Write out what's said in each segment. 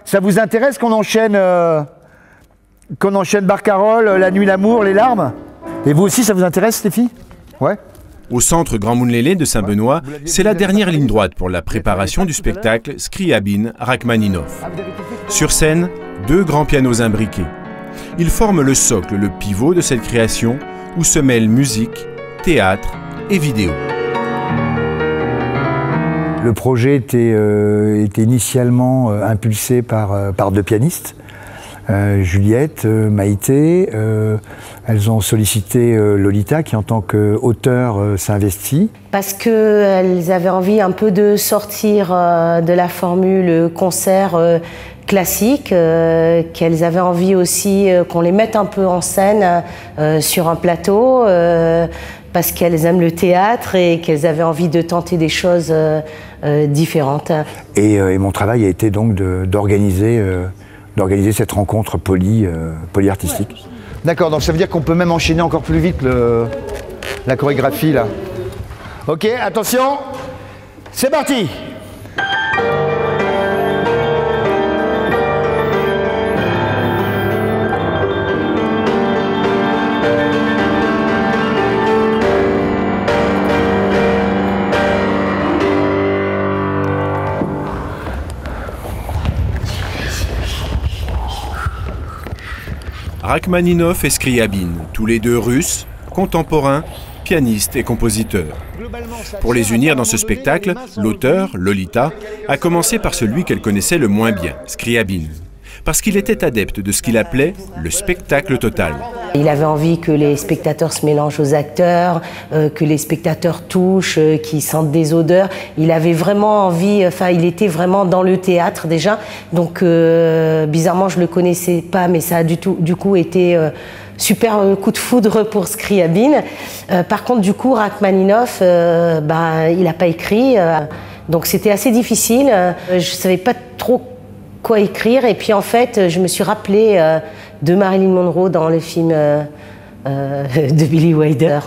Ça vous intéresse qu'on enchaîne Barcarolle, La Nuit, l'amour, Les larmes? Et vous aussi, ça vous intéresse, les filles? Ouais. Au centre Grand Mounlélé de Saint-Benoît, c'est la dernière ligne droite pour la préparation du spectacle Scriabine Rachmaninov. Sur scène, 2 grands pianos imbriqués. Ils forment le socle, le pivot de cette création où se mêlent musique, théâtre et vidéo. Le projet était initialement impulsé par 2 pianistes, Juliette, Maïté. Elles ont sollicité Lolita qui en tant qu'auteur s'investit. Parce qu'elles avaient envie un peu de sortir de la formule concert classique, qu'elles avaient envie aussi qu'on les mette un peu en scène sur un plateau, parce qu'elles aiment le théâtre et qu'elles avaient envie de tenter des choses différentes. Et mon travail a été donc d'organiser cette rencontre polyartistique. Ouais. D'accord, donc ça veut dire qu'on peut même enchaîner encore plus vite la chorégraphie là. Ok, attention, c'est parti. Rachmaninov et Scriabine, tous les 2 russes, contemporains, pianistes et compositeurs. Pour les unir dans ce spectacle, l'auteur, Lolita, a commencé par celui qu'elle connaissait le moins bien, Scriabine, parce qu'il était adepte de ce qu'il appelait le spectacle total. Il avait envie que les spectateurs se mélangent aux acteurs, que les spectateurs touchent, qu'ils sentent des odeurs. Il avait vraiment envie, enfin il était vraiment dans le théâtre déjà. Donc bizarrement je le connaissais pas, mais ça a du coup été super coup de foudre pour Scriabine. Par contre du coup Rachmaninov, il n'a pas écrit, donc c'était assez difficile. Je savais pas trop quoi écrire et puis en fait je me suis rappelé de Marilyn Monroe dans le film de Billy Wilder.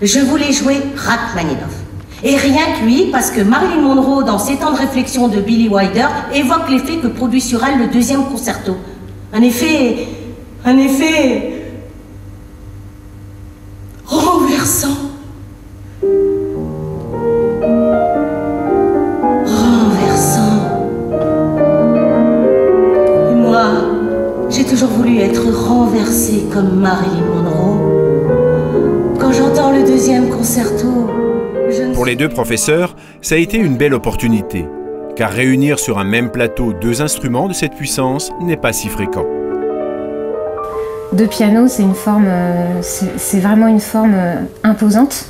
Je voulais jouer Rachmaninov. Et rien que lui, parce que Marilyn Monroe, dans ses temps de réflexion de Billy Wilder, évoque l'effet que produit sur elle le 2e concerto. Un effet renversant. J'ai toujours voulu être renversée comme Marilyn Monroe. Quand j'entends le 2e concerto, Pour les 2 professeurs, ça a été une belle opportunité, car réunir sur un même plateau 2 instruments de cette puissance n'est pas si fréquent. 2 pianos, c'est une forme, c'est vraiment une forme imposante,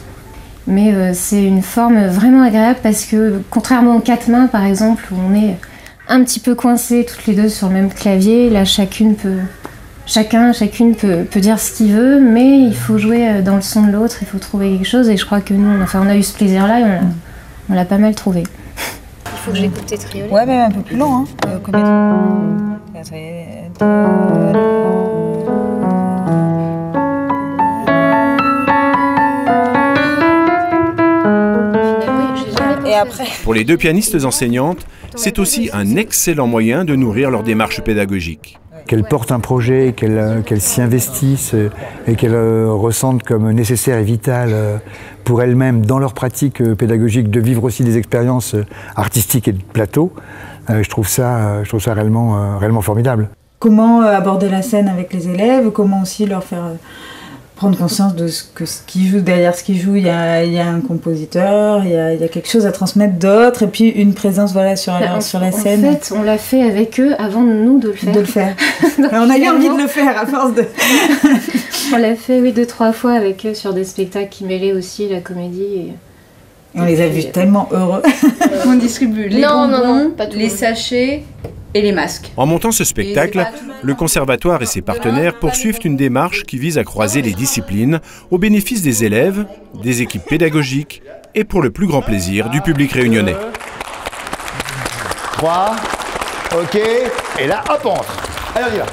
mais c'est une forme vraiment agréable parce que, contrairement aux 4 mains par exemple, où on est un petit peu coincés toutes les 2 sur le même clavier, là chacune peut dire ce qu'il veut, mais il faut jouer dans le son de l'autre, il faut trouver quelque chose, et je crois que nous, on a eu ce plaisir-là et on l'a pas mal trouvé. Il faut que j'écoute tes triolets. Ouais, mais un peu plus lent, hein. Et après... Pour les 2 pianistes enseignantes, c'est aussi un excellent moyen de nourrir leur démarche pédagogique. Qu'elles portent un projet, qu'elles s'y investissent et qu'elles ressentent comme nécessaire et vital pour elles-mêmes, dans leur pratique pédagogique, de vivre aussi des expériences artistiques et de plateau, je trouve ça réellement formidable. Comment aborder la scène avec les élèves, comment aussi leur faire prendre conscience de ce qu'ils jouent. Derrière ce qu'ils jouent, il y a un compositeur, il y a quelque chose à transmettre d'autre, et puis une présence sur la scène. En fait, on l'a fait avec eux avant nous de le faire. On a eu envie de le faire à force de... On l'a fait 2-3 fois avec eux sur des spectacles qui mêlaient aussi la comédie. Et on les a vus tellement heureux. On distribue les bonbons, les sachets et les masques. En montant ce spectacle, le conservatoire et ses partenaires poursuivent une démarche qui vise à croiser les disciplines au bénéfice des élèves, des équipes pédagogiques et pour le plus grand plaisir du public réunionnais. 3, ok, et là hop on rentre. Allez on y va.